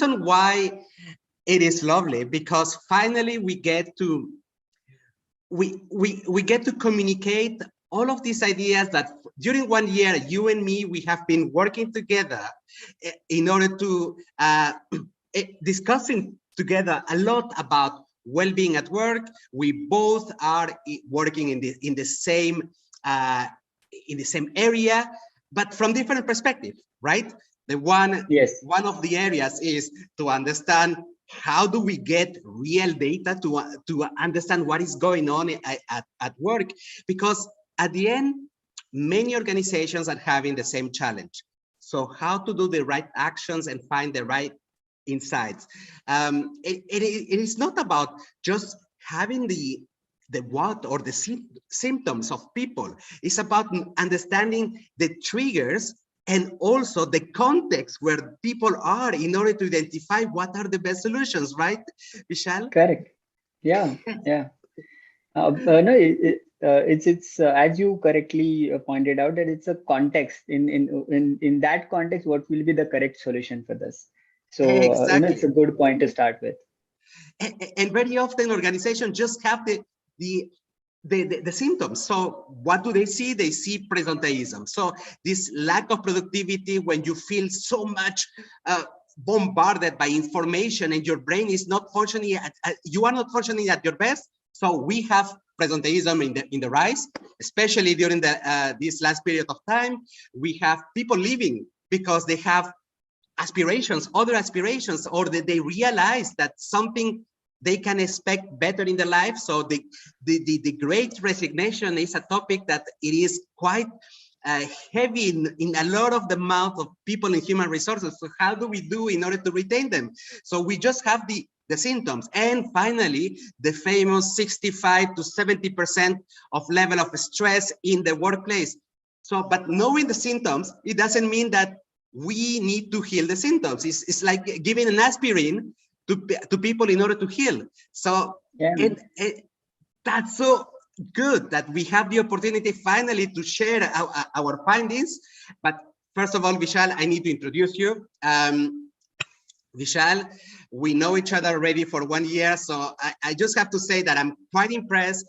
why it is lovely, because finally we get to communicate all of these ideas that during 1 year, you and me, we have been working together in order to discussing together a lot about well-being at work. We both are working in the same area, but from different perspectives, right? One of the areas is to understand how do we get real data to understand what is going on at work, because at the end, many organizations are having the same challenge. So how to do the right actions and find the right insights. It is not about just having the what or the symptoms of people. It's about understanding the triggers and also the context where people are in order to identify what are the best solutions, right, Vishal? Correct. Yeah, yeah. No, it's as you correctly pointed out, that it's a context. In that context, what will be the correct solution for this? So Exactly. it's a good point to start with. And very often organizations just have the symptoms. So what do they see? They see presenteeism. So this lack of productivity, when you feel so much bombarded by information and your brain is not functioning you are not functioning at your best. So we have presenteeism in the rise, especially during this last period of time. We have people leaving because they have aspirations, other aspirations, or that they realize that something they can expect better in their life. So the great resignation is a topic that it is quite heavy in a lot of the mouth of people in human resources. So how do we do in order to retain them? So we just have the symptoms. And finally, the famous 65 to 70% of level of stress in the workplace. So, but knowing the symptoms, it doesn't mean that we need to heal the symptoms. It's like giving an aspirin to people in order to heal. So that's so good that we have the opportunity finally to share our findings. But first of all, Vishal, I need to introduce you. Vishal, we know each other already for 1 year, so I just have to say that I'm quite impressed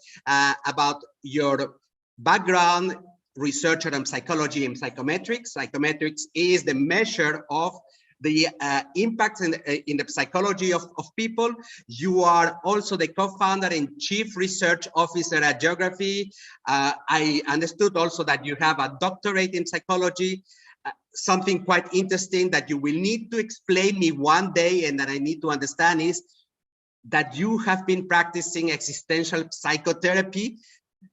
about your background, researcher in psychology and psychometrics. Psychometrics is the measure of the impacts in the psychology of people. You are also the co-founder and chief research officer at Geography. I understood also that you have a doctorate in psychology. Something quite interesting that you will need to explain me one day and that I need to understand is that you have been practicing existential psychotherapy.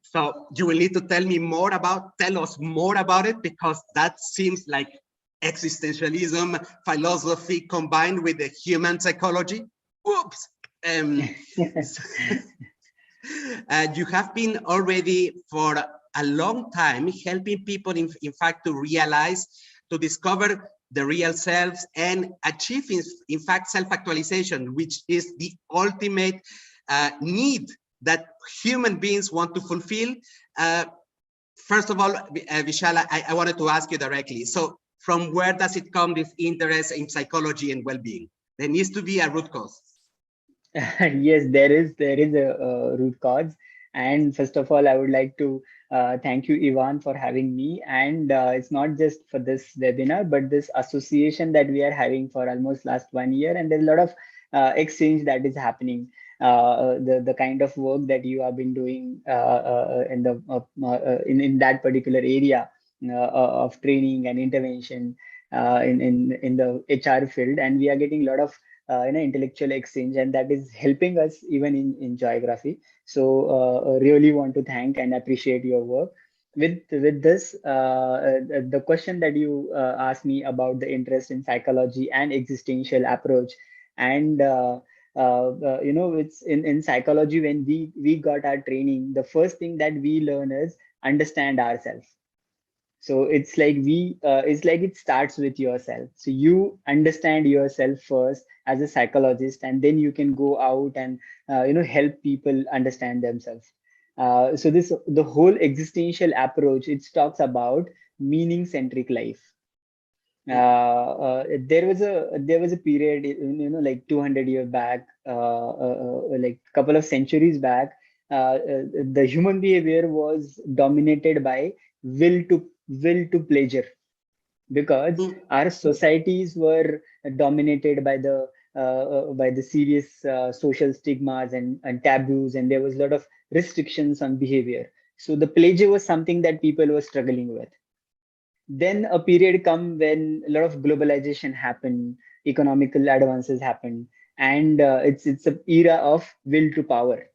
So you will need to tell us more about it, because that seems like existentialism philosophy combined with the human psychology. Oops. You have been already for a long time helping people, in fact, to realize, to discover the real selves and achieve, in fact, self-actualization, which is the ultimate need that human beings want to fulfill. First of all, Vishal, I wanted to ask you directly. So from where does it come, this interest in psychology and well-being? There needs to be a root cause. Yes, there is a root cause. And first of all, I would like to thank you, Ivan, for having me. And it's not just for this webinar, but this association that we are having for almost last 1 year. And there's a lot of exchange that is happening. The kind of work that you have been doing in that particular area of training and intervention in the HR field, and we are getting a lot of intellectual exchange, and that is helping us even in geography. So really want to thank and appreciate your work. With this, the question that you asked me about the interest in psychology and existential approach, and it's in psychology, when we got our training, the first thing that we learn is understand ourselves. So it's like it starts with yourself. So you understand yourself first as a psychologist, and then you can go out and help people understand themselves. So the whole existential approach, it talks about meaning centric life. There was a period, like 200 years back, like couple of centuries back, the human behavior was dominated by will to pleasure, because Mm, our societies were dominated by the serious social stigmas and taboos, and there was a lot of restrictions on behavior. So the pleasure was something that people were struggling with. Then a period come when a lot of globalization happened, economical advances happened, and it's an era of will to power.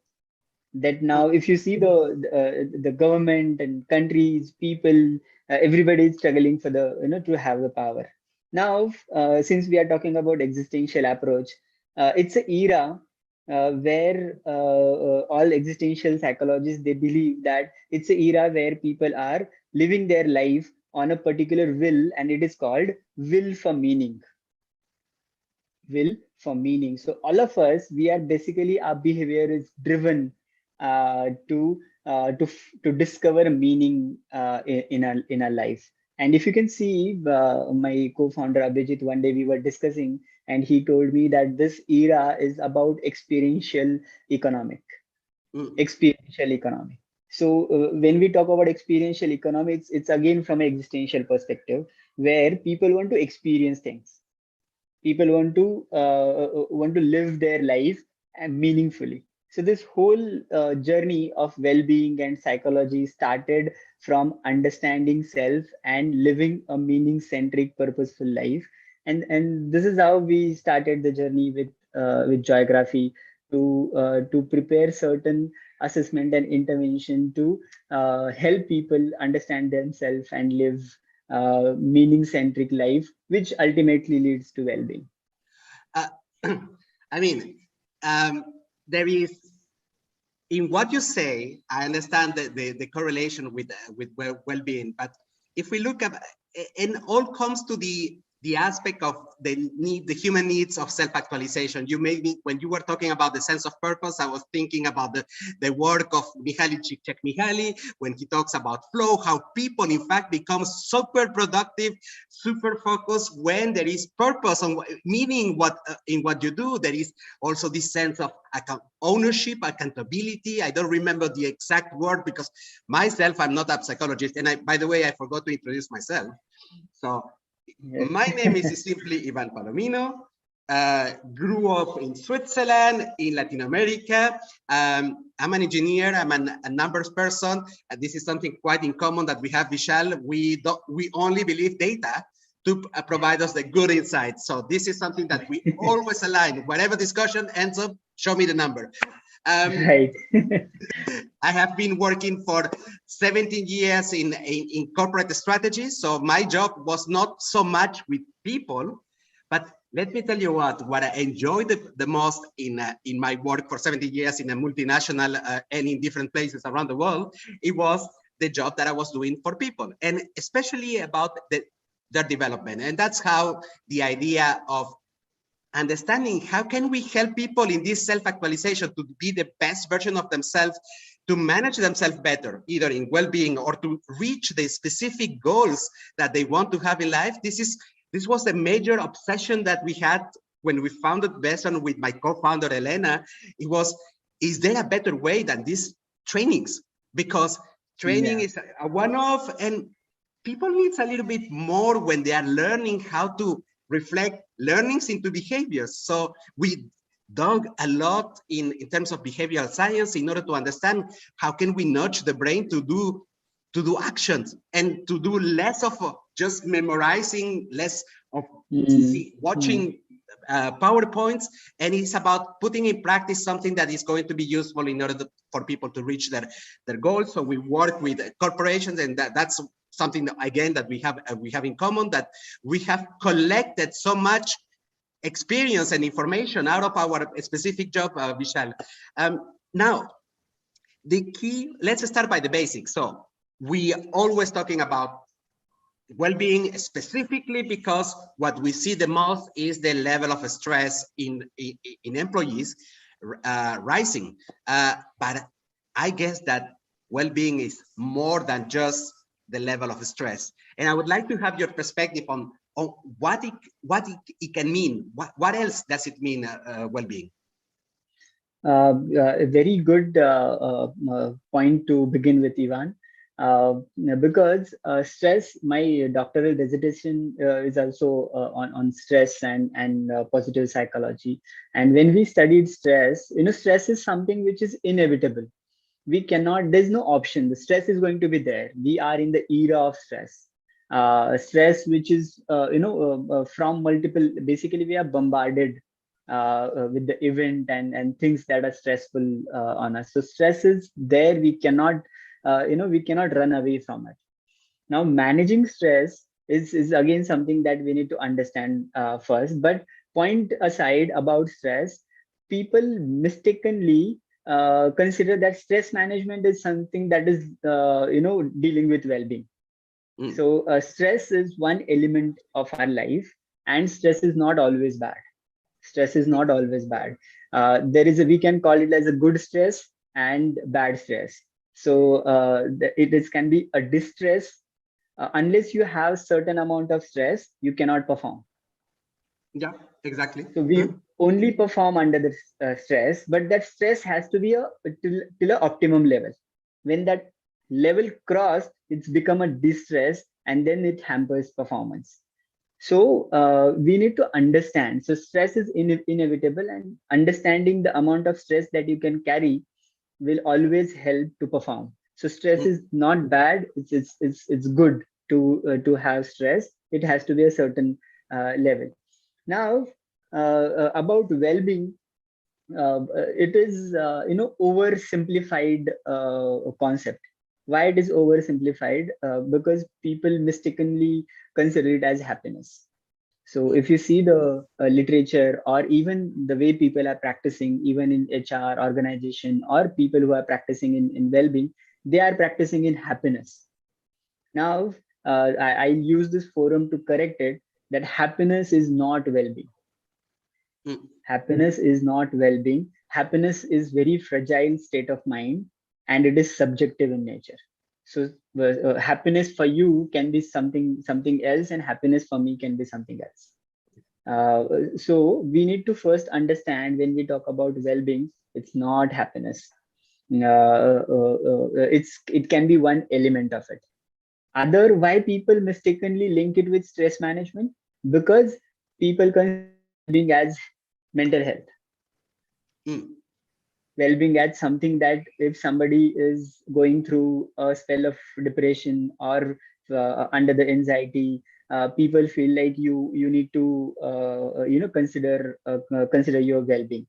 That now, mm, if you see the government and countries, people, everybody is struggling for the to have the power. Now, since we are talking about existential approach, it's an era where all existential psychologists, they believe that it's an era where people are living their life on a particular will, and it is called will for meaning. Will for meaning. So all of us, we are basically, our behavior is driven to discover meaning in our life. And if you can see, my co-founder Abhijit, one day we were discussing, and he told me that this era is about economic mm. experiential economy. So when we talk about experiential economics, it's again from an existential perspective, where people want to experience things. People want to live their life meaningfully. So this whole journey of well-being and psychology started from understanding self and living a meaning-centric, purposeful life. And this is how we started the journey with geography, to prepare certain assessment and intervention to help people understand themselves and live meaning centric life, which ultimately leads to well-being. Uh, I mean, um, there is, in what you say, I understand the correlation with well-being, but if we look at, it all comes to the aspect of the human needs of self-actualization. You made me, when you were talking about the sense of purpose, I was thinking about the work of Mihaly Csikszentmihalyi, when he talks about flow, how people in fact become super productive, super focused when there is purpose and meaning in what you do. There is also this sense of ownership, accountability. I don't remember the exact word because myself, I'm not a psychologist. And by the way, I forgot to introduce myself. So Yes. my name is simply Ivan Palomino. Grew up in Switzerland, in Latin America. I'm an engineer. I'm a numbers person. This is something quite in common that we have, Vishal. We only believe data to provide us the good insights. So this is something that we always align. Whatever discussion ends up, show me the number. Right. I have been working for 17 years in corporate strategy. So my job was not so much with people, but let me tell you what I enjoyed the most in my work for 17 years in a multinational and in different places around the world. It was the job that I was doing for people, and especially about their development. And that's how the idea of understanding how can we help people in this self-actualization to be the best version of themselves, to manage themselves better, either in well-being or to reach the specific goals that they want to have in life. This was a major obsession that we had when we founded Beson with my co-founder Elena. It was, is there a better way than these trainings? Because training Yeah. is a one-off, and people need a little bit more when they are learning how to reflect learnings into behaviors. So we dug a lot in terms of behavioral science in order to understand how can we nudge the brain to do actions and to do less of just memorizing, less of Mm. watching PowerPoints, and it's about putting in practice something that is going to be useful in order for people to reach their goals. So we work with corporations, and that's something that, again, that we have in common, that we have collected so much experience and information out of our specific job, Vishal. Now, the key, let's start by the basics. So we are always talking about well-being, specifically because what we see the most is the level of stress in employees rising. But I guess that well-being is more than just the level of stress. And I would like to have your perspective on what it can mean. What else does it mean, well-being? A very good point to begin with, Ivan. Because stress, my doctoral dissertation is also on stress and positive psychology. And when we studied stress, stress is something which is inevitable. We cannot, there's no option. The stress is going to be there. We are in the era of stress. Stress, which is, from multiple, basically we are bombarded with the event and things that are stressful on us. So stress is there. We cannot, we cannot run away from it. Now, managing stress is again something that we need to understand first. But point aside about stress, people mistakenly consider that stress management is something that is, dealing with well-being. So stress is one element of our life, and stress is not always bad. Stress is not always bad. We can call it as a good stress and bad stress. So it can be a distress. Unless you have certain amount of stress, you cannot perform. Yeah, exactly. So we only perform under the stress, but that stress has to be till a optimum level. When that level crossed, it's become a distress, and then it hampers performance. So we need to understand. So stress is inevitable, and understanding the amount of stress that you can carry will always help to perform. So stress is not bad. It's good to have stress. It has to be a certain level. Now, about well-being, it is oversimplified concept. Why it is oversimplified? Because people mistakenly consider it as happiness. So if you see the literature, or even the way people are practicing, even in HR organization, or people who are practicing in well-being, they are practicing in happiness. Now, I use this forum to correct it, that happiness is not well-being. Happiness is not well-being. Happiness is very fragile state of mind, and it is subjective in nature. So happiness for you can be something else, and happiness for me can be something else. So we need to first understand, when we talk about well-being, it's not happiness. It can be one element of it. Why people mistakenly link it with stress management? Because people consider well-being as mental health. Well-being as something that if somebody is going through a spell of depression, or under the anxiety, people feel like you need to consider your well-being.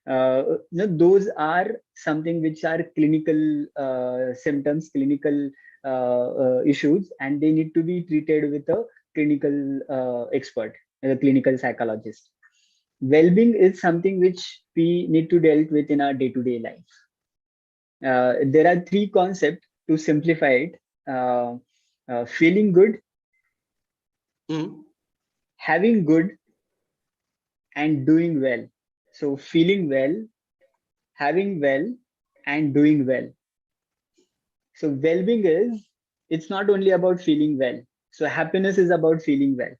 Those are something which are clinical symptoms, clinical issues, and they need to be treated with a clinical expert, a clinical psychologist. Well-being is something which we need to deal with in our day-to-day life. There are three concepts to simplify it: feeling good, having good, and doing well. So feeling well, having well, and doing well. So well-being it's not only about feeling well. So happiness is about feeling well.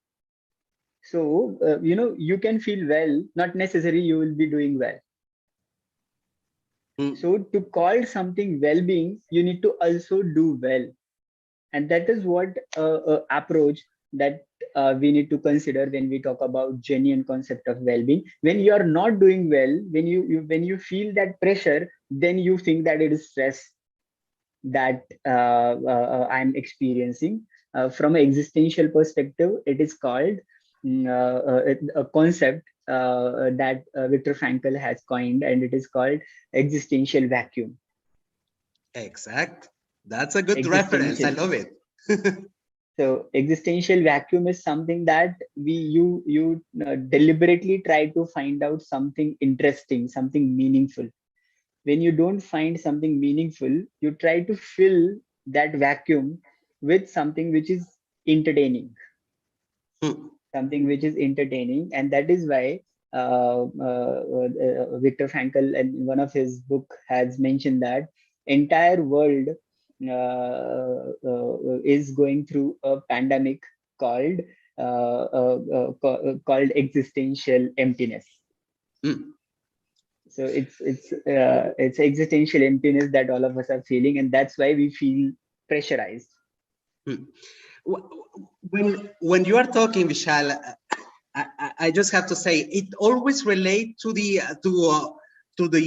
So, you can feel well, not necessarily you will be doing well. So to call something well-being, you need to also do well. And that is what approach that we need to consider when we talk about genuine concept of well-being. When you are not doing well, when you feel that pressure, then you think that it is stress that I'm experiencing. From an existential perspective, it is called a concept that Viktor Frankl has coined, and it is called existential vacuum. Exact. That's a good reference. I love it. So existential vacuum is something that you deliberately try to find out something interesting, something meaningful. When you don't find something meaningful, you try to fill that vacuum with something which is entertaining. Something which is entertaining, and that is why Viktor Frankl, in one of his book, has mentioned that entire world is going through a pandemic called called existential emptiness. Mm. So it's existential emptiness that all of us are feeling, and that's why we feel pressurized. Mm. When you are talking, Vishal, I just have to say it always relates to the to the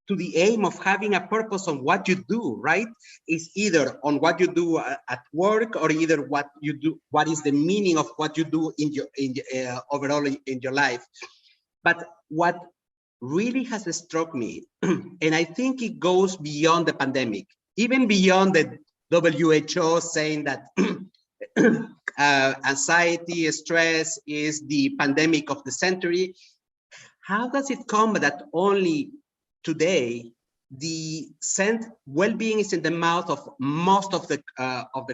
to the aim of having a purpose on what you do, right? It's either on what you do at work, or either what you do, what is the meaning of what you do in your overall in your life. But what really has struck me, and I think it goes beyond the pandemic, even beyond the WHO saying that anxiety, stress is the pandemic of the century. How does it come that only today the well-being is in the mouth of most of the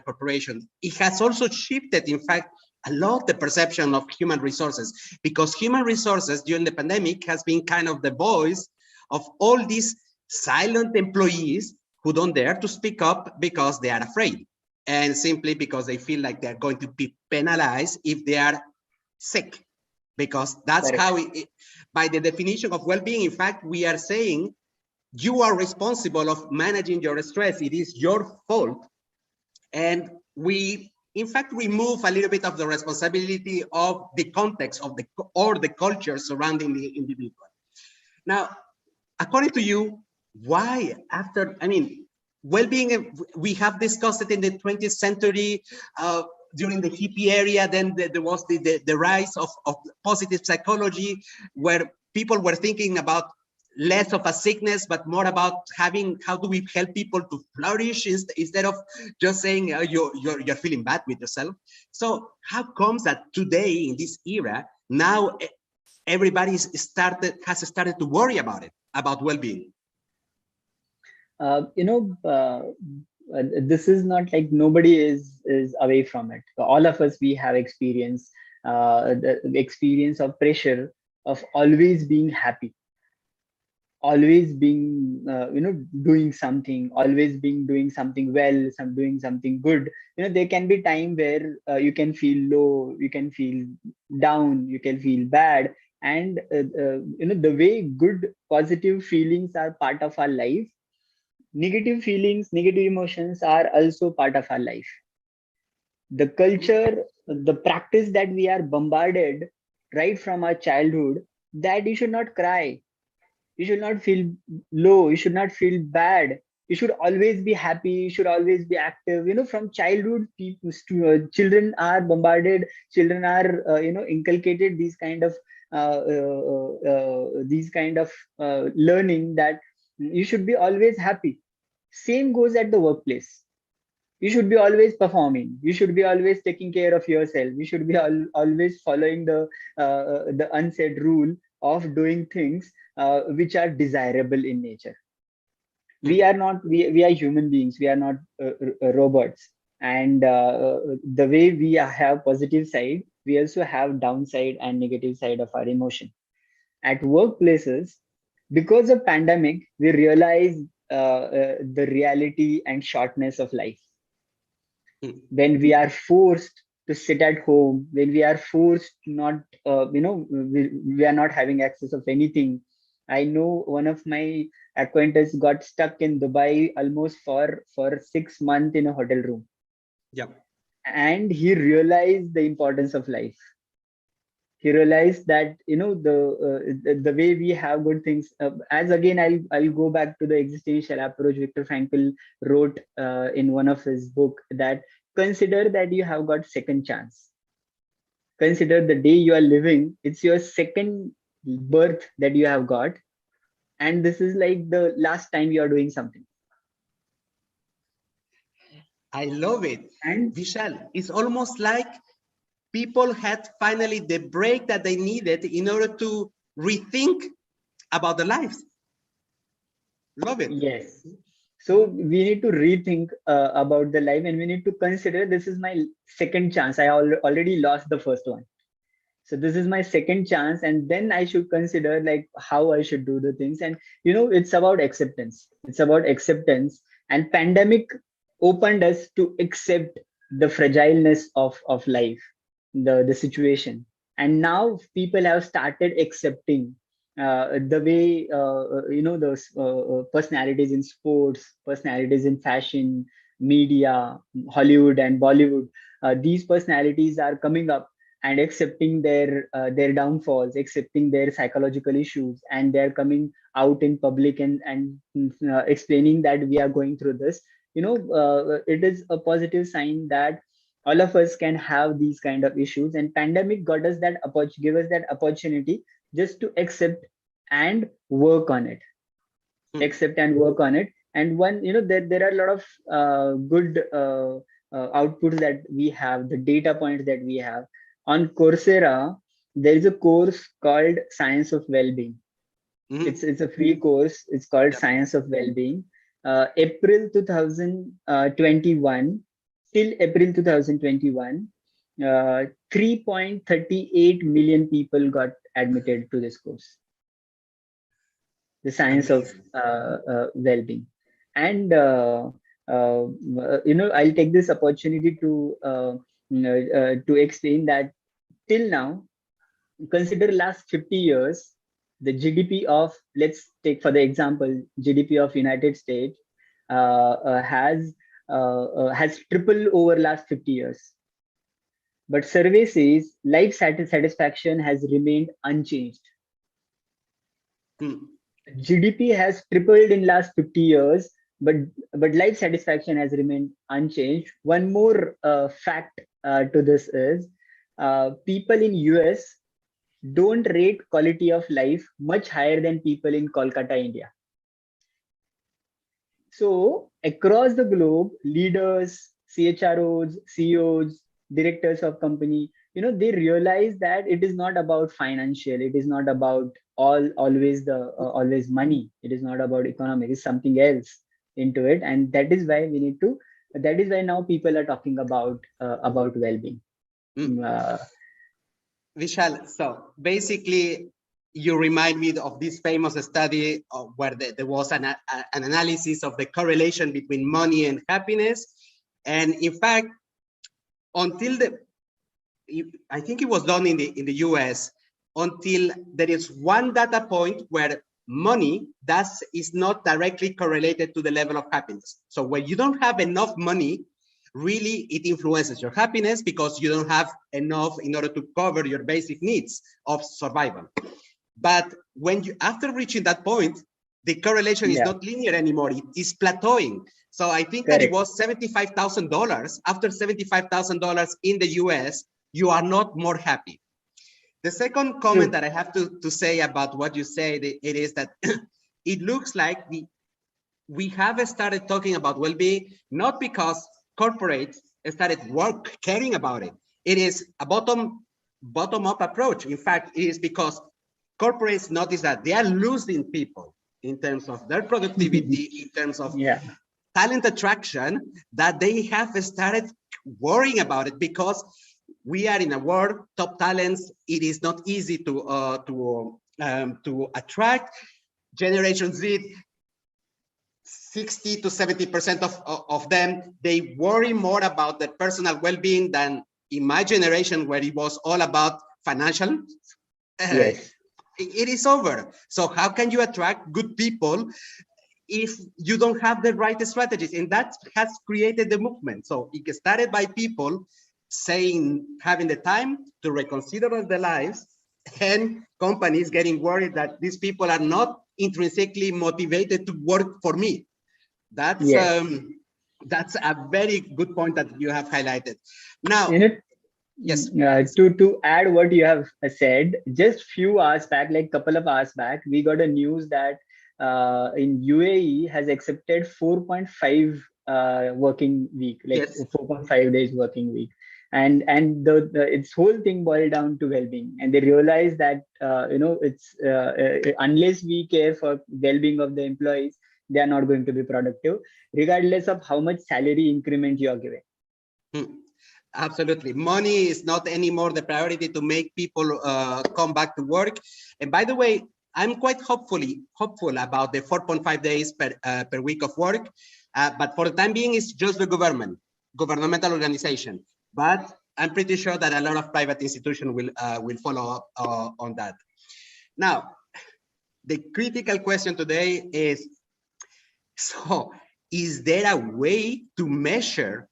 corporations? It has also shifted, in fact, a lot the perception of human resources, because human resources during the pandemic has been kind of the voice of all these silent employees who don't dare to speak up because they are afraid, and simply because they feel like they're going to be penalized if they are sick, because that's Correct. how by the definition of well-being, in fact, we are saying you are responsible of managing your stress. It is your fault. And we, in fact, remove a little bit of the responsibility of the context of the culture surrounding the individual. Now, according to you, why after, I mean, well-being, we have discussed it in the 20th century, during the hippie area, then there was the rise of positive psychology, where people were thinking about less of a sickness, but more about having, how do we help people to flourish instead of just saying you're feeling bad with yourself. So how comes that today in this era, now everybody has started to worry about it, about well-being? This is not like nobody is away from it. All of us, we have experience, the experience of pressure of always being happy, always being doing something, always being doing something well, doing something good. There can be time where you can feel low, you can feel down, you can feel bad, and the way good positive feelings are part of our life, negative feelings, negative emotions are also part of our life. The culture, the practice that we are bombarded right from our childhood, that you should not cry, you should not feel low, you should not feel bad, you should always be happy, you should always be active. From childhood, people, children are bombarded, children are inculcated these kind of learning that you should be always happy. Same goes at the workplace. You should be always performing, you should be always taking care of yourself, you should be always following the unsaid rule of doing things which are desirable in nature. We are not, we are human beings, we are not robots. And the way we have positive side, we also have downside and negative side of our emotion. At workplaces, because of pandemic, we realize the reality and shortness of life. When we are forced to sit at home, when we are forced to not we are not having access of anything. I know one of my acquaintance got stuck in Dubai almost for 6 months in a hotel room. Yeah. And he realized the importance of life. He realized that the way we have good things, as again I'll go back to the existential approach. Viktor Frankl wrote in one of his book that consider that you have got second chance. Consider the day you are living, it's your second birth that you have got, and this is like the last time you are doing something. I love it. And Vishal, it's almost like people had finally the break that they needed in order to rethink about their lives. Love it. yes, so we need to rethink about the life, and we need to consider this is my second chance. I already lost the first one, so this is my second chance, and then I should consider like how I should do the things. And it's about acceptance. It's about acceptance. And pandemic opened us to accept the fragileness of life. the situation. And now people have started accepting the way those personalities in sports, personalities in fashion, media, Hollywood and Bollywood. These personalities are coming up and accepting their downfalls, accepting their psychological issues, and they're coming out in public and explaining that we are going through this. It is a positive sign that all of us can have these kind of issues, and pandemic got us that give us that opportunity just to accept and work on it. Accept and work on it. And one, there are a lot of good outputs that we have, the data points that we have. On Coursera, there is a course called Science of Wellbeing. It's a free course. It's called Science of Wellbeing. April 2021 till April 2021, 3.38 million people got admitted to this course. The Science of Well-being. And I'll take this opportunity to explain that till now, consider last 50 years, the GDP of, let's take for the example, GDP of United States has tripled over last 50 years. But survey says life satisfaction has remained unchanged. GDP has tripled in last 50 years, but life satisfaction has remained unchanged. One more fact to this is people in US don't rate quality of life much higher than people in Kolkata, India. So across the globe, leaders, CHROs, CEOs, directors of company, they realize that it is not about financial, it is not about always money, it is not about economic, it's something else into it. And that is why that is why now people are talking about well-being. Vishal, so basically you remind me of this famous study where there was an analysis of the correlation between money and happiness. And in fact, until I think it was done in the US, until there is one data point where money is not directly correlated to the level of happiness. So when you don't have enough money, really it influences your happiness because you don't have enough in order to cover your basic needs of survival. But when after reaching that point, the correlation is not linear anymore, it is plateauing. So I think that it was $75,000. After $75,000 in the US, you are not more happy. The second comment that I have to say about what you say, it is that it looks like we have started talking about well-being, not because corporates started caring about it. It is a bottom-up approach. In fact, it is because corporates notice that they are losing people in terms of their productivity, in terms of talent attraction, that they have started worrying about it because we are in a world, top talents, it is not easy to attract. Generation Z, 60 to 70% of them, they worry more about their personal well-being than in my generation, where it was all about financial. It is over. So how can you attract good people if you don't have the right strategies? And that has created the movement. So it started by people having the time to reconsider their lives, and companies getting worried that these people are not intrinsically motivated to work for me. That's a very good point that you have highlighted. Now, yes. To add what you have said, just few hours back, like couple of hours back, we got a news that in UAE has accepted 4.5 working week, like 4.5 days working week. And its whole thing boiled down to well-being, and they realized that it's unless we care for well-being of the employees, they are not going to be productive, regardless of how much salary increment you are giving. Absolutely, money is not anymore the priority to make people come back to work. And by the way, I'm quite hopeful about the 4.5 days per week of work, but for the time being, it's just the governmental organization. But I'm pretty sure that a lot of private institutions will follow up on that. Now, the critical question today is, so is there a way to measure,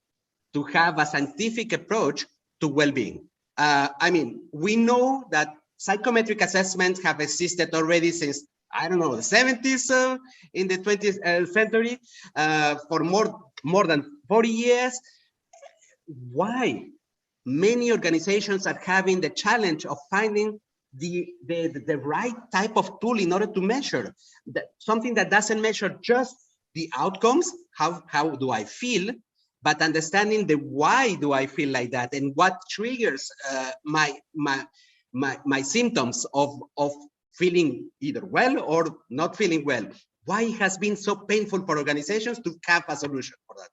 to have a scientific approach to well-being? I mean, we know that psychometric assessments have existed already since, I don't know, the 70s, in the 20th century, for more than 40 years. Why many organizations are having the challenge of finding the right type of tool in order to measure that, something that doesn't measure just the outcomes, how do I feel, but understanding the why do I feel like that, and what triggers my symptoms of feeling either well or not feeling well. Why it has been so painful for organizations to have a solution for that?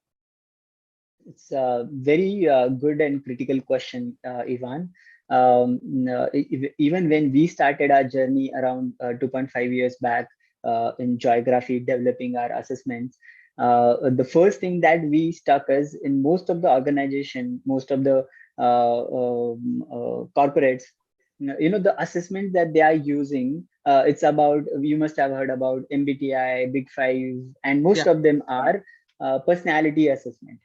It's a very good and critical question, Ivan. Even when we started our journey around 2.5 years back in geography, developing our assessments, the first thing that we stuck is in most of the organization, most of the corporates, the assessment that they are using, it's about, you must have heard about MBTI, Big Five, and most of them are personality assessment.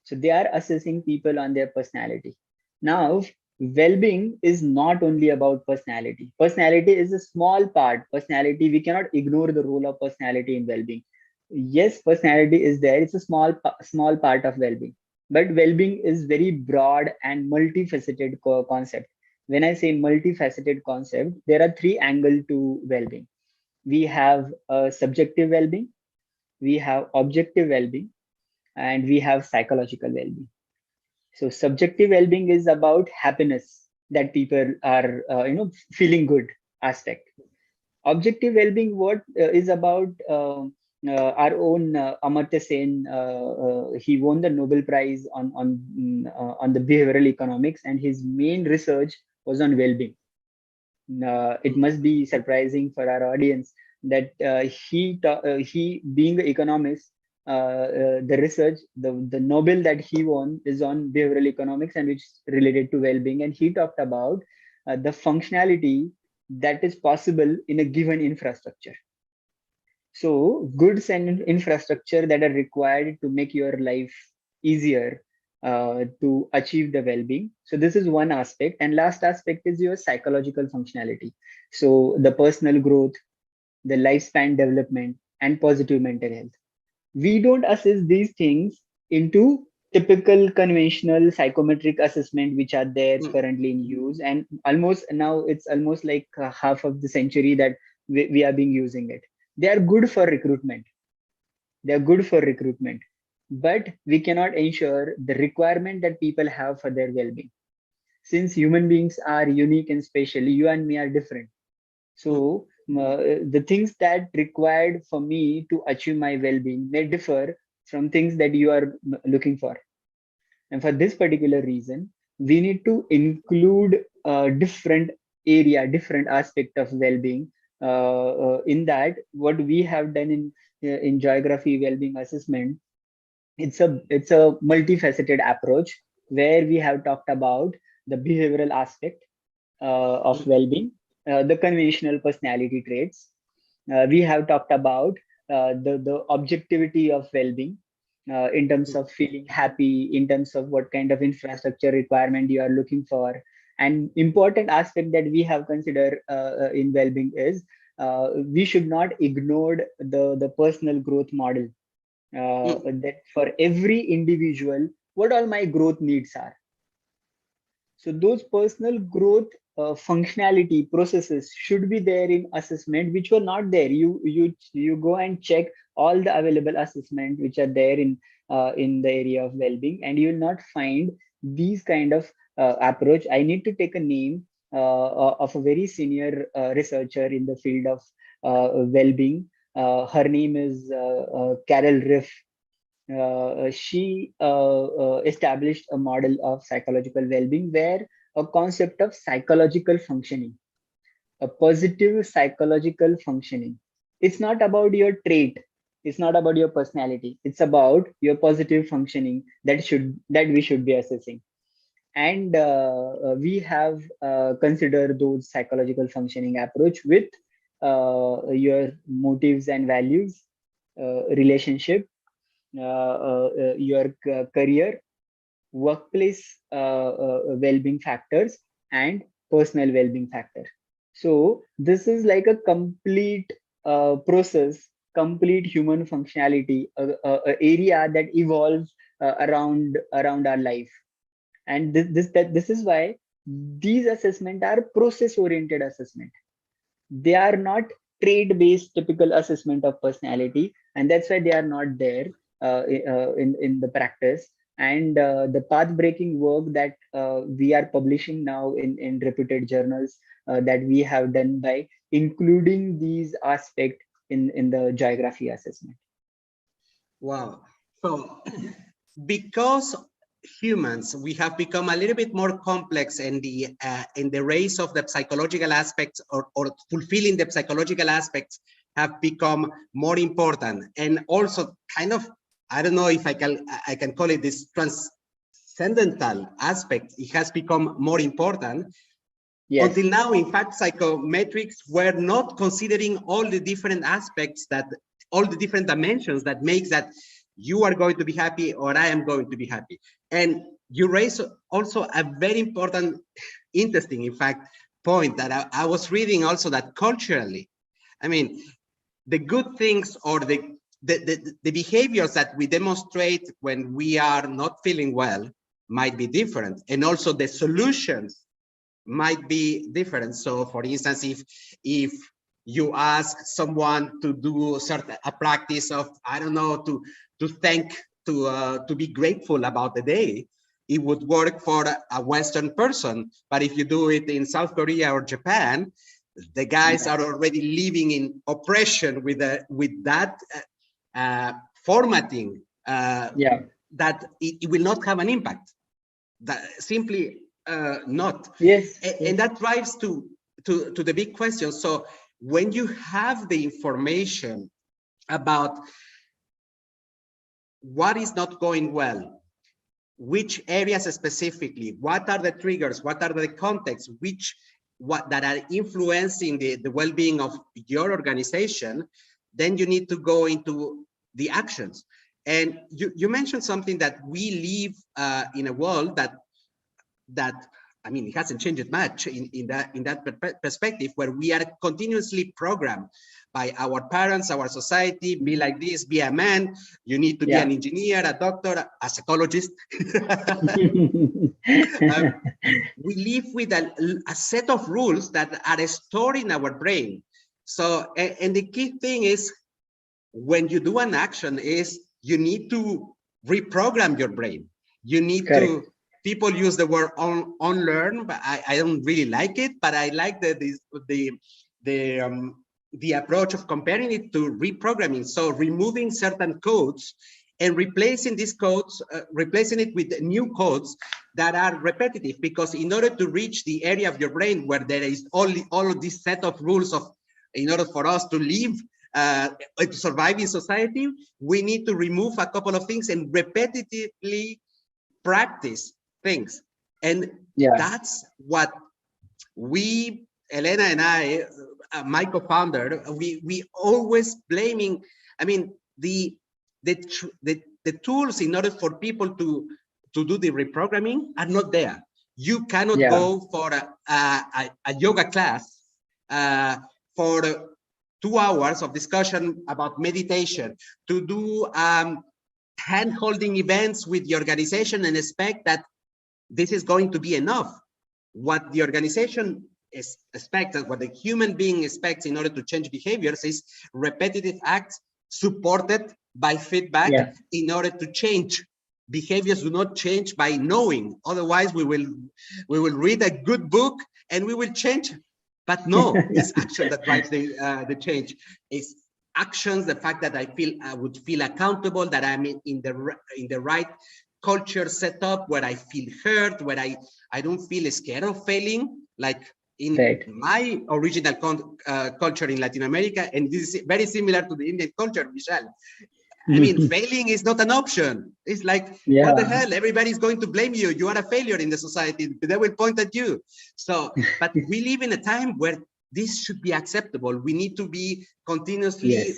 So they are assessing people on their personality. Now, well-being is not only about personality. Personality is a small part. Personality, we cannot ignore the role of personality in well-being. Yes, personality is there. It's a small part of well-being. But well-being is very broad and multifaceted concept. When I say multifaceted concept, there are three angles to well-being. We have subjective well-being, we have objective well-being, and we have psychological well-being. So subjective well-being is about happiness, that people are feeling good aspect. Objective well-being is about our own Amartya Sen. He won the Nobel Prize on the behavioral economics, and his main research was on well-being. It must be surprising for our audience that he being an economist, the research, the Nobel that he won is on behavioral economics, and which is related to well-being. And he talked about the functionality that is possible in a given infrastructure. So goods and infrastructure that are required to make your life easier to achieve the well-being. So this is one aspect. And last aspect is your psychological functionality. So the personal growth, the lifespan development, and positive mental health. We don't assess these things into typical conventional psychometric assessment which are there currently in use, and almost now it's almost like half of the century that we are being using it. They are good for recruitment, but we cannot ensure the requirement that people have for their well-being. Since human beings are unique and special, you and me are different. So the things that required for me to achieve my well-being may differ from things that you are looking for. And for this particular reason, we need to include different aspect of well-being. In that, what we have done in geography well-being assessment, it's a multifaceted approach where we have talked about the behavioral aspect of well-being, the conventional personality traits. We have talked about the objectivity of well-being in terms of feeling happy, in terms of what kind of infrastructure requirement you are looking for. And important aspect that we have considered in well-being is we should not ignore the personal growth model. That for every individual, what all my growth needs are. So those personal growth functionality processes should be there in assessment, which were not there. You go and check all the available assessment which are there in the area of well-being, and you will not find these kind of approach. I need to take a name of a very senior researcher in the field of well-being. Her name is Carol Riff. She established a model of psychological well-being where a concept of psychological functioning, a positive psychological functioning. It's not about your trait, it's not about your personality, it's about your positive functioning that we should be assessing. And we have considered those psychological functioning approach with your motives and values, relationship, your career, workplace well-being factors, and personal well-being factor. So this is like a complete process, complete human functionality, a area that evolves around our life. And this is why these assessment are process oriented assessment. They are not trade based typical assessment of personality, and that's why they are not there in the practice. And the path breaking work that we are publishing now in reputed journals, that we have done by including these aspects in the geography assessment. Wow. So because humans, we have become a little bit more complex in the race of the psychological aspects, or fulfilling the psychological aspects have become more important. And also kind of, I don't know if I can call it this transcendental aspect, it has become more important. Yes. Until now, in fact, psychometrics were not considering all the different aspects, all the different dimensions that makes that you are going to be happy or I am going to be happy. And you raise also a very important, interesting, in fact, point that I was reading also, that culturally, I mean, the good things or the behaviors that we demonstrate when we are not feeling well might be different. And also the solutions might be different. So for instance, if you ask someone to do a practice of, I don't know, to be grateful about the day, it would work for a Western person. But if you do it in South Korea or Japan, the guys are already living in oppression with that formatting, that it will not have an impact. That simply not. Yes. And that drives to the big question. So when you have the information about what is not going well, which areas specifically, what are the triggers, what are the contexts, that are influencing the well-being of your organization, then you need to go into the actions. And you mentioned something, that we live in a world that I mean, it hasn't changed much in that perspective, where we are continuously programmed by our parents, our society, be like this, be a man, you need to be an engineer, a doctor, a psychologist. We live with a set of rules that are stored in our brain. So, and the key thing is, when you do an action, is you need to reprogram your brain. You need to, people use the word unlearn, but I don't really like it, but I like the approach of comparing it to reprogramming. So removing certain codes and replacing these codes, replacing it with new codes that are repetitive, because in order to reach the area of your brain where there is all of this set of rules in order for us to live, to survive in society, we need to remove a couple of things and repetitively practice things. And that's what we, Elena and I, my co-founder, we always blaming. I mean, the tools in order for people to do the reprogramming are not there. You cannot go for a yoga class for 2 hours of discussion about meditation, to do hand-holding events with the organization and expect that this is going to be enough. What the organization expects, what the human being expects in order to change behaviors, is repetitive acts supported by feedback in order to change. Behaviors do not change by knowing. Otherwise, we will read a good book and we will change. But no, it's action that drives the change. It's actions, the fact that I would feel accountable, that I'm in the right culture setup, where I feel heard, where I don't feel scared of failing, like in my original culture in Latin America. And this is very similar to the Indian culture, Vishal. I mean, failing is not an option. It's like, what the hell? Everybody's going to blame you. You are a failure in the society. They will point at you. So, but we live in a time where this should be acceptable. We need to be continuously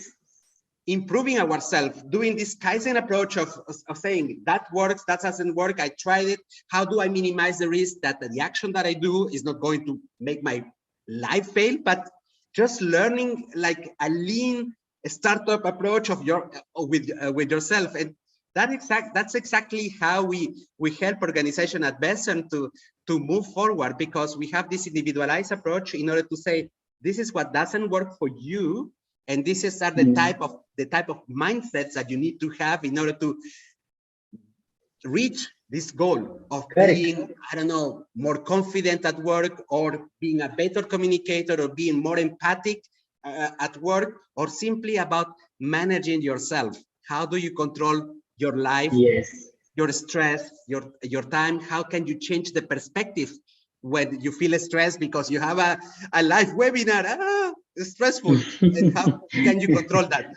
improving ourselves, doing this Kaizen approach of saying that works, that doesn't work, I tried it. How do I minimize the risk that the action that I do is not going to make my life fail, but just learning like a lean startup approach of your with yourself. And that's exactly how we help organization at best and to move forward, because we have this individualized approach in order to say, this is what doesn't work for you, and this is the type of mindsets that you need to have in order to reach this goal of being, I don't know, more confident at work, or being a better communicator, or being more empathic at work, or simply about managing yourself. How do you control your life, your stress, your time? How can you change the perspective when you feel stressed because you have a live webinar? It's stressful. And how can you control that?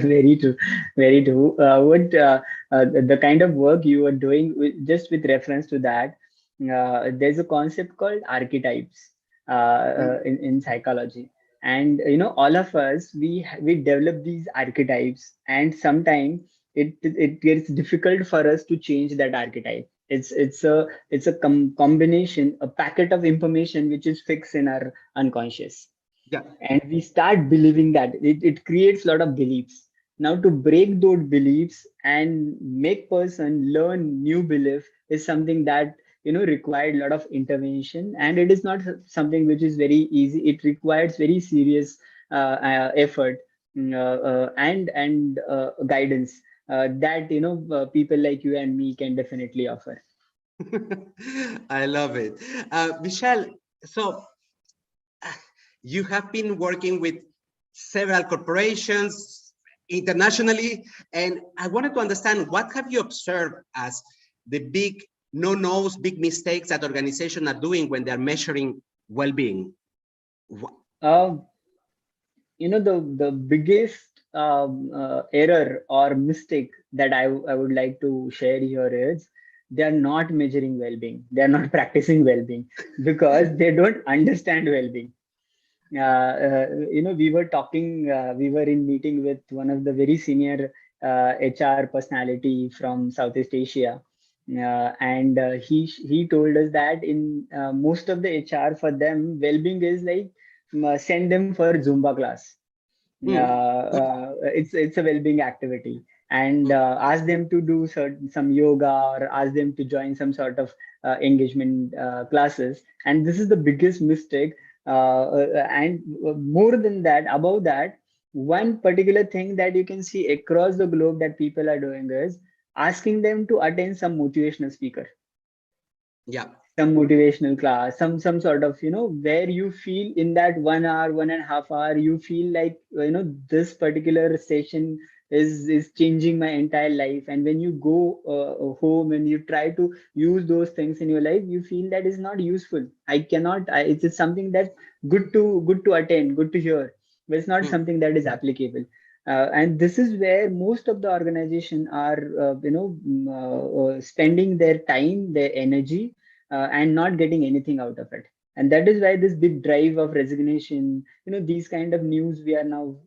Very true, very true. The kind of work you are doing, just with reference to that, there's a concept called archetypes in psychology, and all of us, we develop these archetypes, and sometimes it gets difficult for us to change that archetype. It's a combination, a packet of information which is fixed in our unconscious. And we start believing that it creates a lot of beliefs. Now, to break those beliefs and make person learn new belief is something that required a lot of intervention, and it is not something which is very easy. It requires very serious effort and guidance that people like you and me can definitely offer. I love it. Vishal, so you have been working with several corporations internationally, and I wanted to understand, what have you observed as the big no-nos, big mistakes that organizations are doing when they're measuring well-being? The biggest error or mistake that I would like to share here is, they are not measuring well-being. They are not practicing well-being because they don't understand well-being. We were talking, we were in meeting with one of the very senior HR personality from Southeast Asia. And he told us that in most of the HR, for them, well-being is like, send them for Zumba class. It's a well-being activity, and ask them to do some yoga, or ask them to join some sort of engagement classes. And this is the biggest mistake. And more than that, above that, one particular thing that you can see across the globe that people are doing is asking them to attend some motivational speaker. Some motivational class, some sort of, where you feel in that 1 hour, 1.5 hour, you feel like, this particular session is changing my entire life. And when you go home and you try to use those things in your life, you feel that is not useful. It's something that's good to attend, good to hear, but it's not something that is applicable. And this is where most of the organization are, spending their time, their energy, and not getting anything out of it. And that is why this big drive of resignation, these kind of news we are now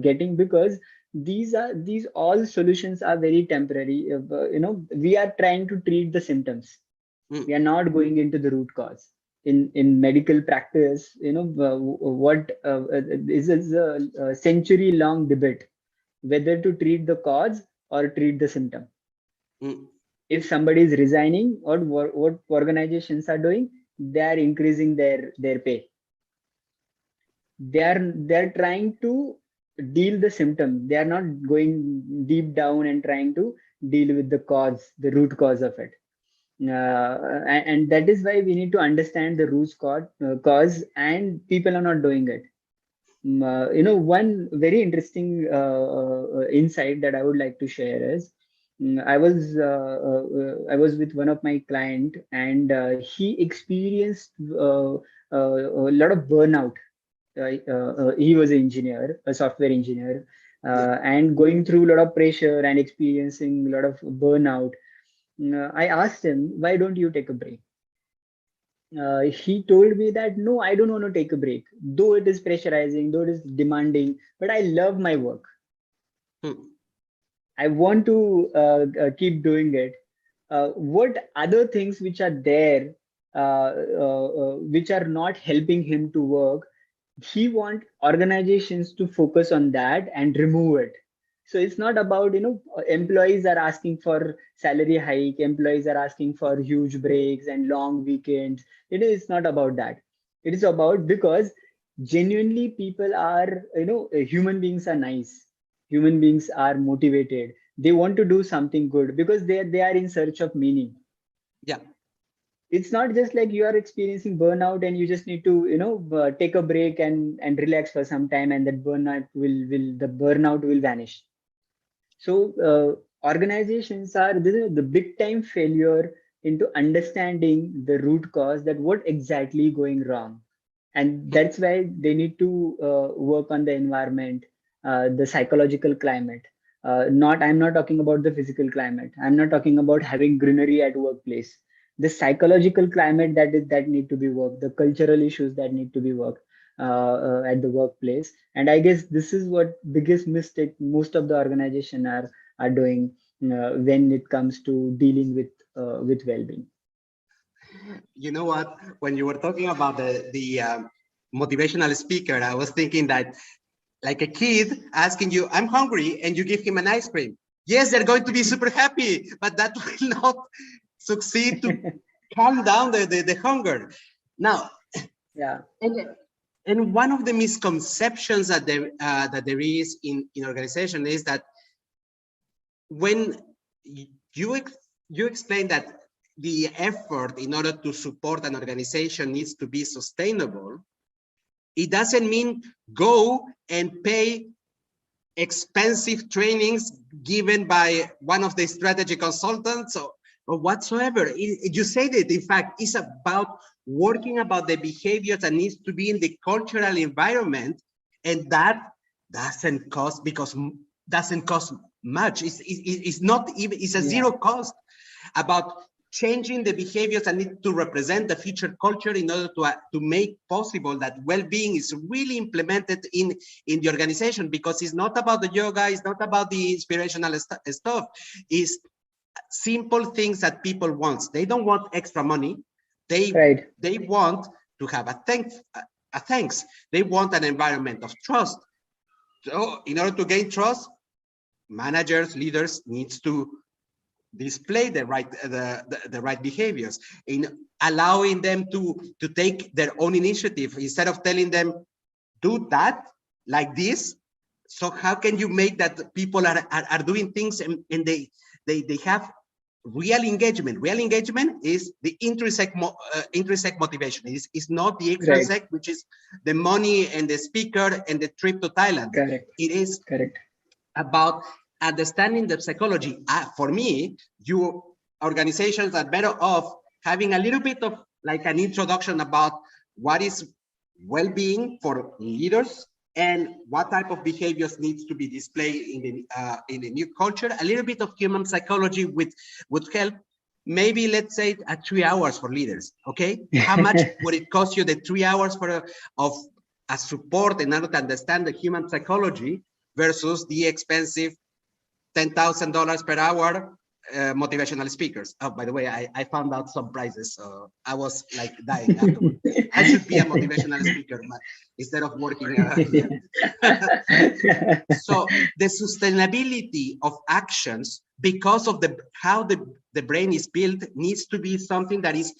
getting, because these all solutions are very temporary. We are trying to treat the symptoms. We are not going into the root cause. In medical practice, what is a century-long debate whether to treat the cause or treat the symptom. If somebody is resigning, or what organizations are doing, they are increasing their pay. They're trying to deal the symptom. They are not going deep down and trying to deal with the cause, the root cause of it. And that is why we need to understand the root cause, and people are not doing it. One very interesting insight that I would like to share is, I was with one of my client, and he experienced a lot of burnout. He was an engineer, a software engineer, and going through a lot of pressure and experiencing a lot of burnout. I asked him, why don't you take a break? He told me that no, I don't want to take a break, though it is pressurizing, though it is demanding, but I love my work. Hmm. I want to keep doing it. What other things which are there, which are not helping him to work, he want organizations to focus on that and remove it. So it's not about, employees are asking for salary hike, employees are asking for huge breaks and long weekends. It is not about that. It is about, because genuinely people are, human beings are nice, human beings are motivated, they want to do something good because they are in search of meaning. Yeah. It's not just like you are experiencing burnout and you just need to, take a break and relax for some time, and that burnout will vanish. So organizations are the big time failure into understanding the root cause, that what exactly going wrong. And Hmm. that's why they need to work on the environment, the psychological climate. I'm not talking about the physical climate, I'm not talking about having greenery at workplace. The psychological climate that need to be worked, the cultural issues that need to be worked at the workplace. And I guess this is what biggest mistake most of the organization are doing when it comes to dealing with well-being. You know what? When you were talking about the motivational speaker, I was thinking that like a kid asking you, "I'm hungry," and you give him an ice cream. Yes, they're going to be super happy, but that will not succeed to calm down the hunger. Now, Yeah. and and one of the misconceptions that there is in organization is that when you you explain that the effort in order to support an organization needs to be sustainable, it doesn't mean go and pay expensive trainings given by one of the strategy consultants or whatsoever. You said it, in fact, it's about working about the behavior that needs to be in the cultural environment, and that doesn't cost, because doesn't cost much. It's not even, it's a Yeah. zero cost about changing the behaviors that need to represent the future culture in order to make possible that well-being is really implemented in the organization, because it's not about the yoga, it's not about the inspirational stuff, it's simple things that people want. They don't want extra money, Right. they want to have a thanks, they want an environment of trust. So in order to gain trust, managers, leaders needs to display the right behaviors, in allowing them to take their own initiative instead of telling them do that like this. So how can you make that people are doing things, and they have real engagement? Real engagement is the intrinsic motivation. It's not the Right. extrinsic, which is the money and the speaker and the trip to Thailand. Correct. It is Correct. about understanding the psychology. For me, you organizations are better off having a little bit of like an introduction about what is well-being for leaders and what type of behaviors needs to be displayed in the new culture. A little bit of human psychology would help. Maybe let's say 3 hours for leaders. Okay, how much would it cost you the 3 hours of a support in order to understand the human psychology versus the expensive $10,000 per hour motivational speakers? Oh, by the way, I found out some prices, so I was like dying afterwards. I should be a motivational speaker instead of working. Yeah. So the sustainability of actions, because of how the brain is built, needs to be something that is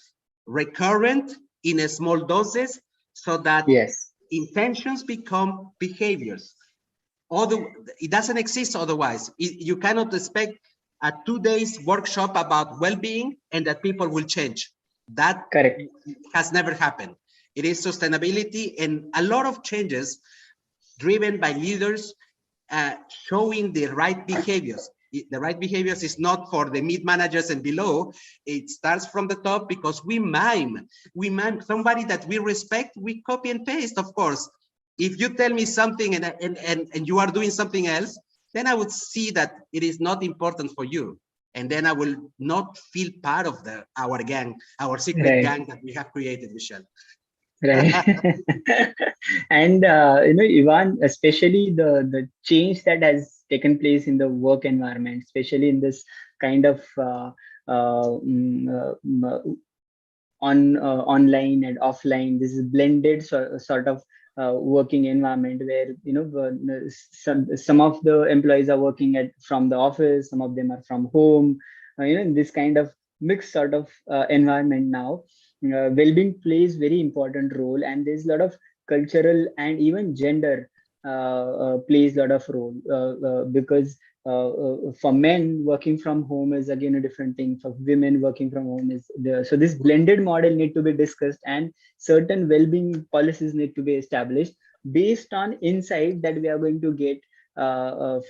recurrent in a small doses, so that Yes. intentions become behaviors. It doesn't exist otherwise. You cannot expect a 2 days workshop about well-being and that people will change. That Correct. has never happened. It is sustainability and a lot of changes driven by leaders showing the right behaviors. The right behaviors is not for the mid managers and below. It starts from the top, because we mime somebody that we respect, we copy and paste, of course. If you tell me something and you are doing something else, then I would see that it is not important for you. And then I will not feel part of our gang, our secret Right. gang that we have created, Michelle. Right. And Ivan, especially the change that has taken place in the work environment, especially in this kind of online and offline, this is blended sort of working environment where some of the employees are working from the office, some of them are from home, in this kind of mixed sort of environment now. Well-being plays very important role, and there's a lot of cultural and even gender plays a lot of role, because for men, working from home is again a different thing. For women, working from home is the, so this blended model need to be discussed, and certain well-being policies need to be established based on insight that we are going to get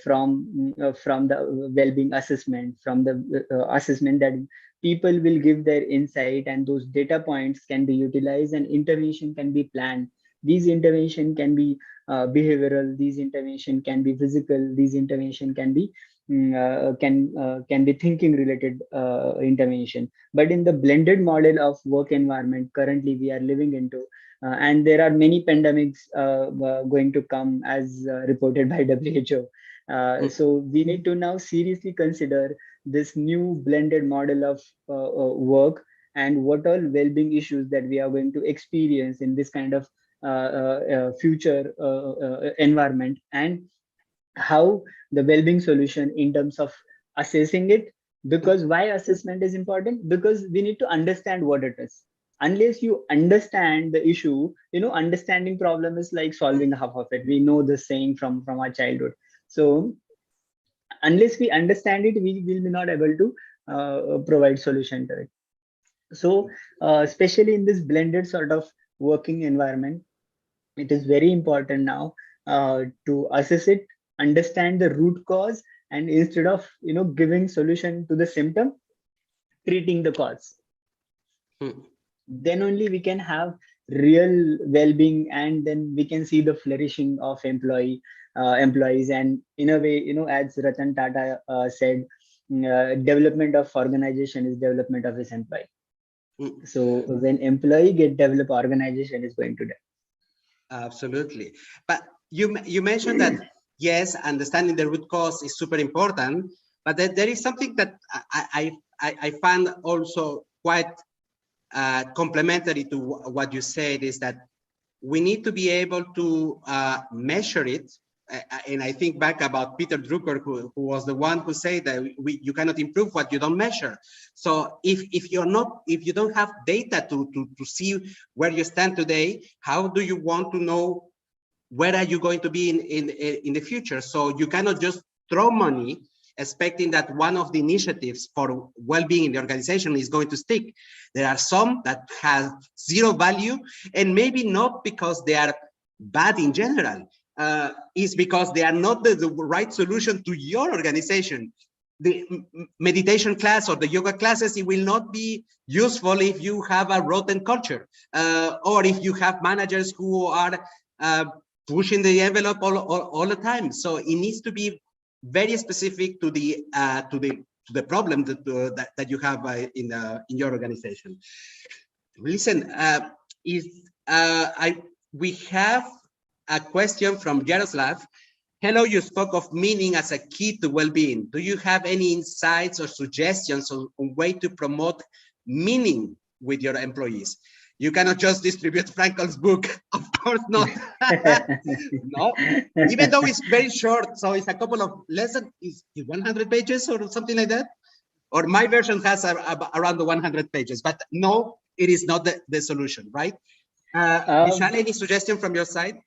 from the well-being assessment, from the assessment that people will give their insight, and those data points can be utilized and intervention can be planned. These intervention can be behavioral, these intervention can be physical, these intervention can be can be thinking related intervention. But in the blended model of work environment currently we are living into, and there are many pandemics going to come as reported by WHO. So we need to now seriously consider this new blended model of work, and what all well-being issues that we are going to experience in this kind of future environment, and how the well-being solution in terms of assessing it. Because why assessment is important? Because we need to understand what it is. Unless you understand the issue, understanding problem is like solving half of it. We know this saying from our childhood. So unless we understand it, we will be not able to provide solution to it. So especially in this blended sort of working environment, it is very important now to assess it, understand the root cause, and instead of giving solution to the symptom, treating the cause. Then only we can have real well-being, and then we can see the flourishing of employees. And in a way, as Ratan Tata said, development of organization is development of his employee. So when employee get developed, organization is going to develop. Absolutely. But you mentioned that, yes, understanding the root cause is super important, but there is something that I find also quite complementary to what you said, is that we need to be able to measure it. And I think back about Peter Drucker, who was the one who said that you cannot improve what you don't measure. So if you don't have data to see where you stand today, how do you want to know where are you going to be in the future? So you cannot just throw money expecting that one of the initiatives for well-being in the organization is going to stick. There are some that have zero value, and maybe not because they are bad in general, is because they are not the right solution to your organization. The meditation class or the yoga classes, it will not be useful if you have a rotten culture, or if you have managers who are pushing the envelope all the time. So it needs to be very specific to the problem that you have in your organization. Listen, we have a question from Jaroslav. Hello, you spoke of meaning as a key to well-being. Do you have any insights or suggestions on way to promote meaning with your employees? You cannot just distribute Frankel's book, of course not. No, even though it's very short, so it's a couple of lessons, is 100 pages or something like that? Or my version has around the 100 pages, but no, it is not the solution, right? Vishal, any suggestion from your side?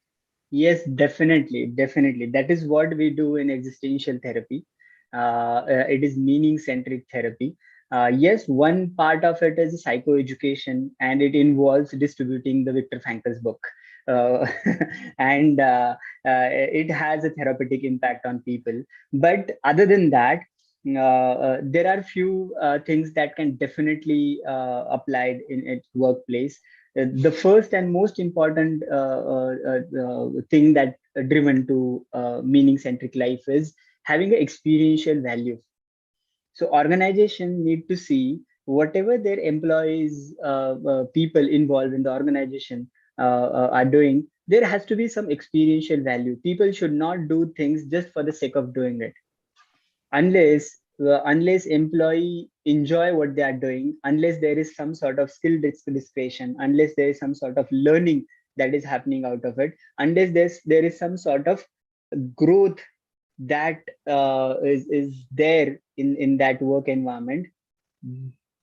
Yes, definitely. That is what we do in existential therapy. It is meaning-centric therapy. Yes, one part of it is psychoeducation, and it involves distributing the Viktor Frankl's book. And it has a therapeutic impact on people. But other than that, there are few things that can definitely applied in its workplace. The first and most important thing that driven to meaning-centric life is having an experiential value. So organization need to see whatever their employees, people involved in the organization are doing, there has to be some experiential value. People should not do things just for the sake of doing it. Unless employee enjoy what they are doing, unless there is some sort of skill discretion, unless there is some sort of learning that is happening out of it, unless there is some sort of growth that is there in that work environment,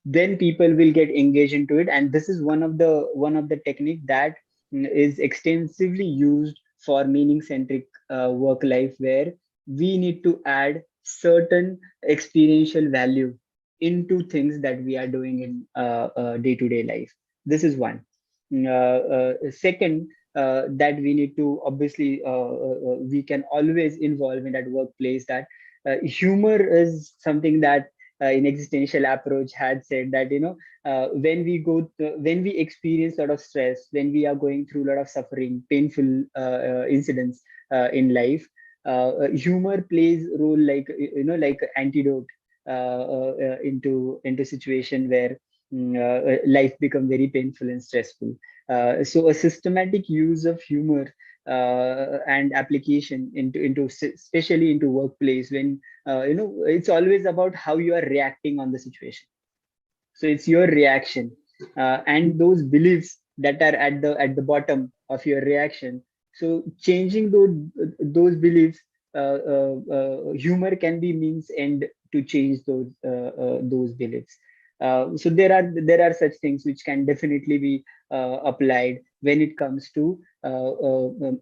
then people will get engaged into it. And this is one of the technique that is extensively used for meaning centric work life, where we need to add certain experiential value into things that we are doing in day-to-day life. This is one. Second, that we need to obviously we can always involve in that workplace, that humor is something that in existential approach had said that, when we experience a lot of stress, when we are going through a lot of suffering, painful incidents in life, humor plays role like, like antidote into situation where life become very painful and stressful. So a systematic use of humor and application into especially into workplace, when it's always about how you are reacting on the situation. So it's your reaction and those beliefs that are at the bottom of your reaction. So changing those beliefs, humor can be means and to change those beliefs. So there are such things which can definitely be applied when it comes to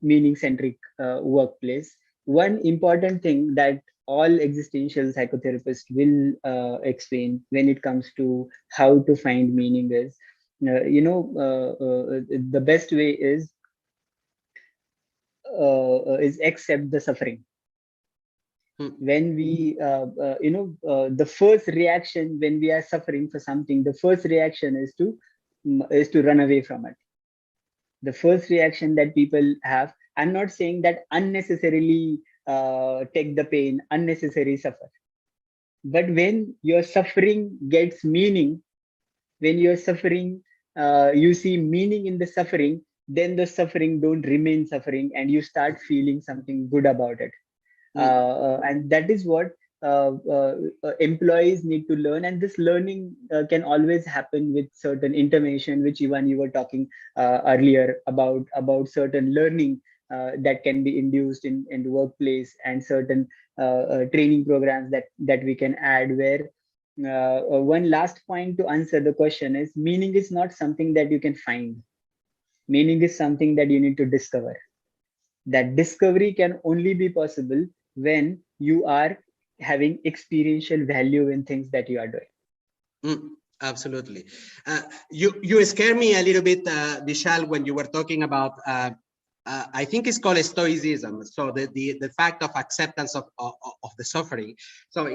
meaning centric workplace. One important thing that all existential psychotherapists will explain when it comes to how to find meaning is, the best way is accept the suffering. When we the first reaction when we are suffering for something, the first reaction is to run away from it. The first reaction that people have, I'm not saying that unnecessarily take the pain, unnecessarily suffer, but when your suffering gets meaning, when you're suffering, you see meaning in the suffering, then the suffering don't remain suffering and you start feeling something good about it. And that is what employees need to learn, and this learning can always happen with certain intervention, which even you were talking earlier about certain learning that can be induced in the workplace, and certain training programs that we can add, where one last point to answer the question is, meaning is not something that you can find. Meaning is something that you need to discover. That discovery can only be possible when you are having experiential value in things that you are doing. Absolutely. You scare me a little bit, Vishal, when you were talking about, I think it's called stoicism. So the fact of acceptance of the suffering. So,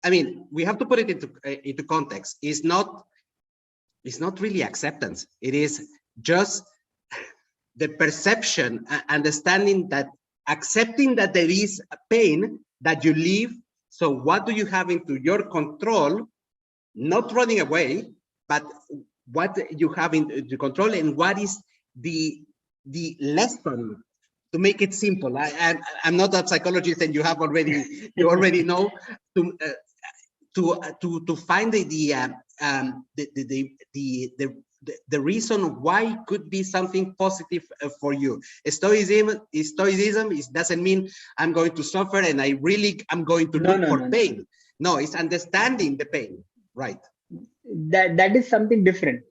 I mean, we have to put it into context. It's not really acceptance. It is just the perception, understanding that, accepting that there is a pain that you live. So what do you have into your control? Not running away, but what you have in the control, and what is the lesson, to make it simple. I'm not a psychologist, and you already know, to find the reason why could be something positive for you. Stoicism doesn't mean I'm going to suffer and I'm going to look for pain. No, it's understanding the pain, right? That is something different.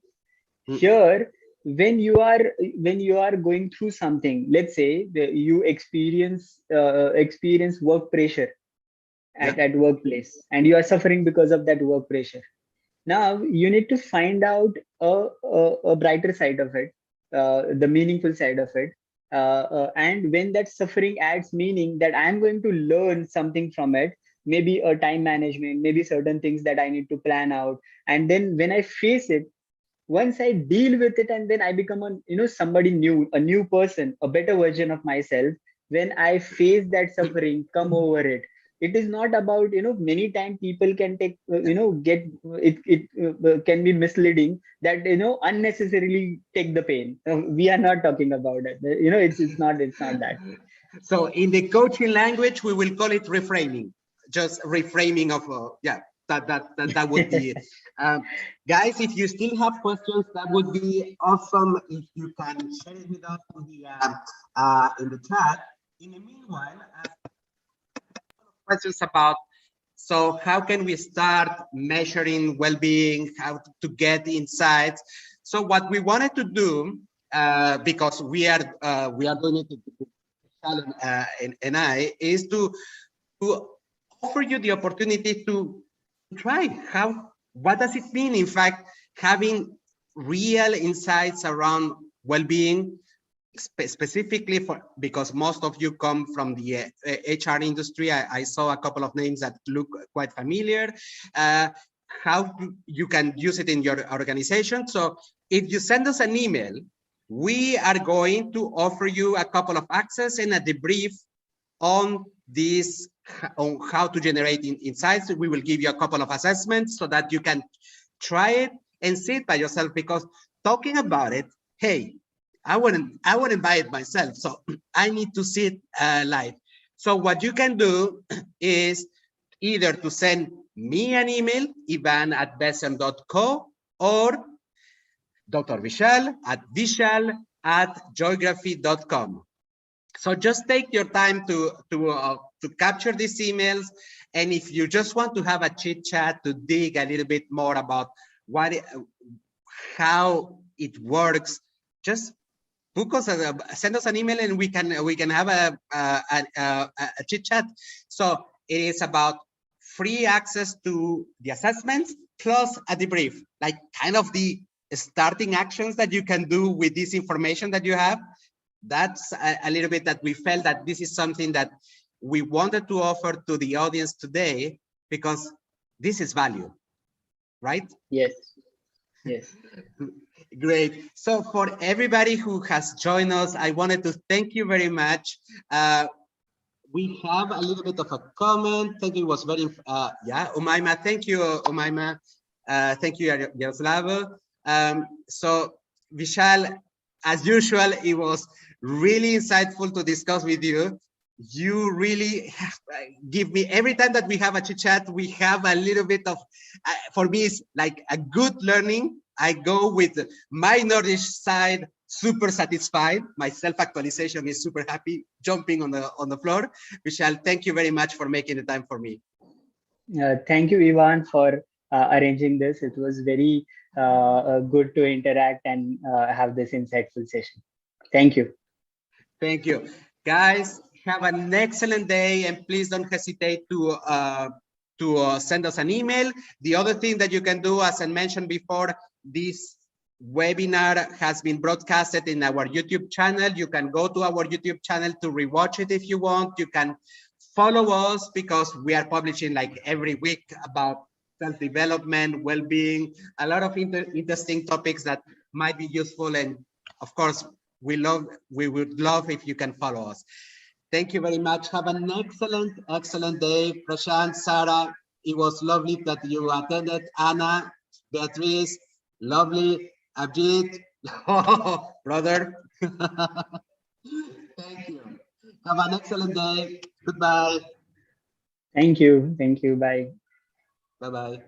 Here, when you are going through something, let's say you experience work pressure at workplace, and you are suffering because of that work pressure. Now you need to find out a brighter side of it, the meaningful side of it, and when that suffering adds meaning, that I'm going to learn something from it, maybe a time management, maybe certain things that I need to plan out, and then when I face it, once I deal with it and then I become somebody new, a new person, a better version of myself, when I face that suffering, come over it. It is not about, many times people can take, get it can be misleading that, unnecessarily take the pain. We are not talking about it. It's not that. So in the coaching language, we will call it reframing, just reframing of, yeah, that would be it. Guys, if you still have questions, that would be awesome if you can share it with us in the chat. In the meanwhile, questions about, so how can we start measuring well-being, how to get insights? So what we wanted to do, because we are doing it, and I, is to offer you the opportunity to try what does it mean, in fact, having real insights around well-being, specifically because most of you come from the HR industry. I saw a couple of names that look quite familiar. How you can use it in your organization. So if you send us an email, we are going to offer you a couple of access and a debrief on this, on how to generate insights. We will give you a couple of assessments so that you can try it and see it by yourself, because talking about it, hey, I wouldn't buy it myself. So I need to see it live. So what you can do is either to send me an email, ivan@besem.co, or Dr. Vishal at vishal@joygraphy.com. So just take your time to capture these emails. And if you just want to have a chit chat to dig a little bit more about how it works, just book us, send us an email, and we can have a chit chat. So it is about free access to the assessments plus a debrief, like kind of the starting actions that you can do with this information that you have. That's a little bit that we felt that this is something that we wanted to offer to the audience today, because this is value, right? Yes. Yes. Great. So for everybody who has joined us, I wanted to thank you very much. We have a little bit of a comment. Thank you. It was very, yeah, Umayma. Thank you, Umayma. Thank you, Yaroslava. So Vishal, as usual, it was really insightful to discuss with you. You really give me, every time that we have a chit chat, we have a little bit of, for me, it's like a good learning. I go with my knowledge side, super satisfied. My self-actualization is super happy, jumping on the floor. Vishal, thank you very much for making the time for me. Thank you, Ivan, for arranging this. It was very good to interact and have this insightful session. Thank you. Thank you. Guys, have an excellent day, and please don't hesitate to send us an email. The other thing that you can do, as I mentioned before, this webinar has been broadcasted in our YouTube channel. You can go to our YouTube channel to rewatch it if you want. You can follow us, because we are publishing like every week about self-development, well-being, a lot of interesting topics that might be useful. And of course, we would love if you can follow us. Thank you very much. Have an excellent day. Prashant, Sarah, it was lovely that you attended. Anna, Beatrice, lovely. Abhijit, oh, brother. Thank you. Have an excellent day. Goodbye. Thank you. Thank you. Bye. Bye-bye.